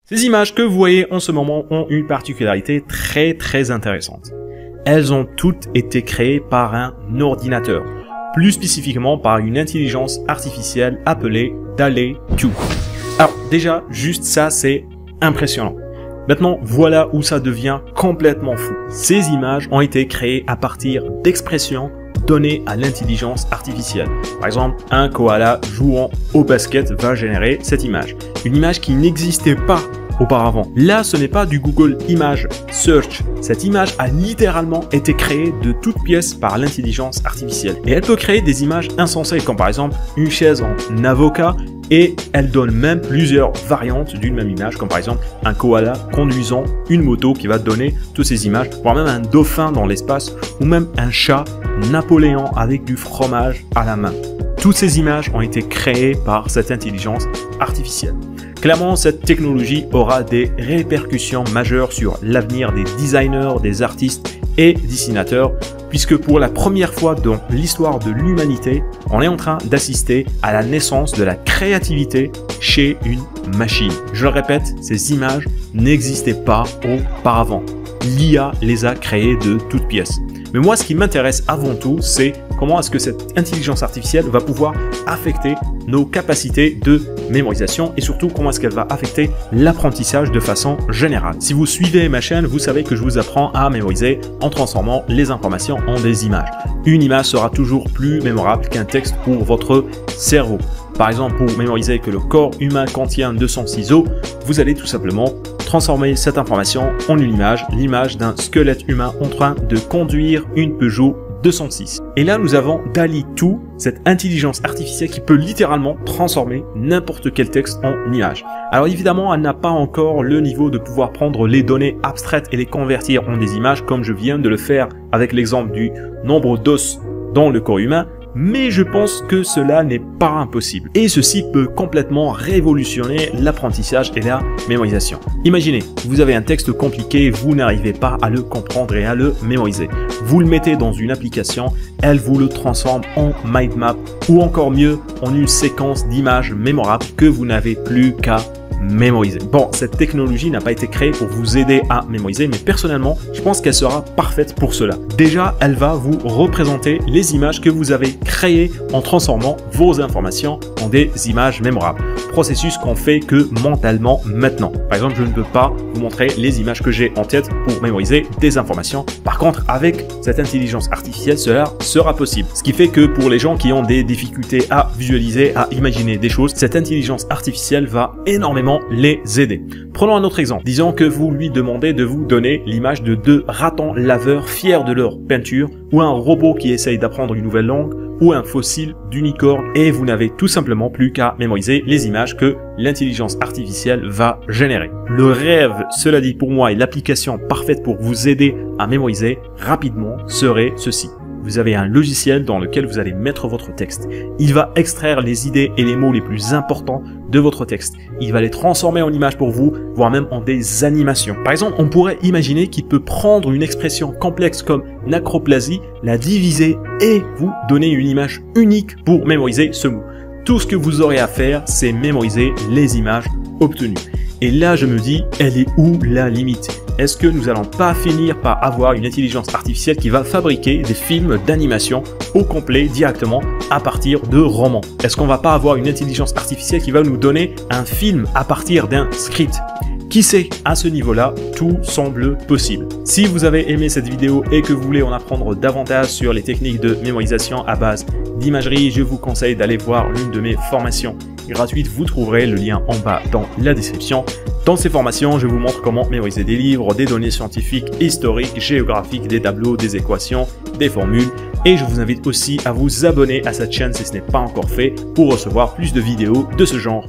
Ces images que vous voyez en ce moment ont une particularité très intéressante. Elles ont toutes été créées par un ordinateur, plus spécifiquement par une intelligence artificielle appelée DALL-E 2. Alors déjà, juste ça c'est impressionnant. Maintenant, voilà où ça devient complètement fou. Ces images ont été créées à partir d'expressions données à l'intelligence artificielle. Par exemple, un koala jouant au basket va générer cette image. Une image qui n'existait pas auparavant. Là, ce n'est pas du Google Image Search. Cette image a littéralement été créée de toutes pièces par l'intelligence artificielle. Et elle peut créer des images insensées, comme par exemple une chaise en avocat, et elle donne même plusieurs variantes d'une même image, comme par exemple un koala conduisant une moto qui va donner toutes ces images, voire même un dauphin dans l'espace, ou même un chat Napoléon avec du fromage à la main. Toutes ces images ont été créées par cette intelligence artificielle. Clairement, cette technologie aura des répercussions majeures sur l'avenir des designers, des artistes et dessinateurs, puisque pour la première fois dans l'histoire de l'humanité, on est en train d'assister à la naissance de la créativité chez une machine. Je le répète, ces images n'existaient pas auparavant. L'IA les a créées de toutes pièces. Mais moi, ce qui m'intéresse avant tout, c'est comment est-ce que cette intelligence artificielle va pouvoir affecter nos capacités de mémorisation et surtout comment est-ce qu'elle va affecter l'apprentissage de façon générale. Si vous suivez ma chaîne, vous savez que je vous apprends à mémoriser en transformant les informations en des images. Une image sera toujours plus mémorable qu'un texte pour votre cerveau. Par exemple, pour mémoriser que le corps humain contient 206 os, vous allez tout simplement transformer cette information en une image, l'image d'un squelette humain en train de conduire une Peugeot 206. Et là, nous avons DALL-E 2, cette intelligence artificielle qui peut littéralement transformer n'importe quel texte en image. Alors évidemment, elle n'a pas encore le niveau de pouvoir prendre les données abstraites et les convertir en des images comme je viens de le faire avec l'exemple du nombre d'os dans le corps humain, mais je pense que cela n'est pas impossible. Et ceci peut complètement révolutionner l'apprentissage et la mémorisation. Imaginez, vous avez un texte compliqué, vous n'arrivez pas à le comprendre et à le mémoriser. Vous le mettez dans une application, elle vous le transforme en mind map ou encore mieux, en une séquence d'images mémorables que vous n'avez plus qu'à mémoriser. Bon, cette technologie n'a pas été créée pour vous aider à mémoriser, mais personnellement, je pense qu'elle sera parfaite pour cela. Déjà, elle va vous représenter les images que vous avez créées en transformant vos informations en des images mémorables. Processus qu'on fait que mentalement maintenant. Par exemple, je ne peux pas vous montrer les images que j'ai en tête pour mémoriser des informations. Par contre, avec cette intelligence artificielle, cela sera possible. Ce qui fait que pour les gens qui ont des difficultés à visualiser, à imaginer des choses, cette intelligence artificielle va énormément les aider. Prenons un autre exemple. Disons que vous lui demandez de vous donner l'image de deux ratons laveurs fiers de leur peinture, ou un robot qui essaye d'apprendre une nouvelle langue, ou un fossile d'unicorne, et vous n'avez tout simplement plus qu'à mémoriser les images que l'intelligence artificielle va générer. Le rêve, cela dit pour moi, et l'application parfaite pour vous aider à mémoriser rapidement serait ceci. Vous avez un logiciel dans lequel vous allez mettre votre texte. Il va extraire les idées et les mots les plus importants de votre texte. Il va les transformer en images pour vous, voire même en des animations. Par exemple, on pourrait imaginer qu'il peut prendre une expression complexe comme nachroplasie, la diviser et vous donner une image unique pour mémoriser ce mot. Tout ce que vous aurez à faire, c'est mémoriser les images obtenues. Et là, je me dis, elle est où la limite? Est-ce que nous allons pas finir par avoir une intelligence artificielle qui va fabriquer des films d'animation au complet directement à partir de romans? Est-ce qu'on va pas avoir une intelligence artificielle qui va nous donner un film à partir d'un script? Qui sait, à ce niveau-là, tout semble possible. Si vous avez aimé cette vidéo et que vous voulez en apprendre davantage sur les techniques de mémorisation à base d'imagerie, je vous conseille d'aller voir l'une de mes formations gratuites. Vous trouverez le lien en bas dans la description. Dans ces formations, je vous montre comment mémoriser des livres, des données scientifiques, historiques, géographiques, des tableaux, des équations, des formules. Et je vous invite aussi à vous abonner à cette chaîne si ce n'est pas encore fait pour recevoir plus de vidéos de ce genre.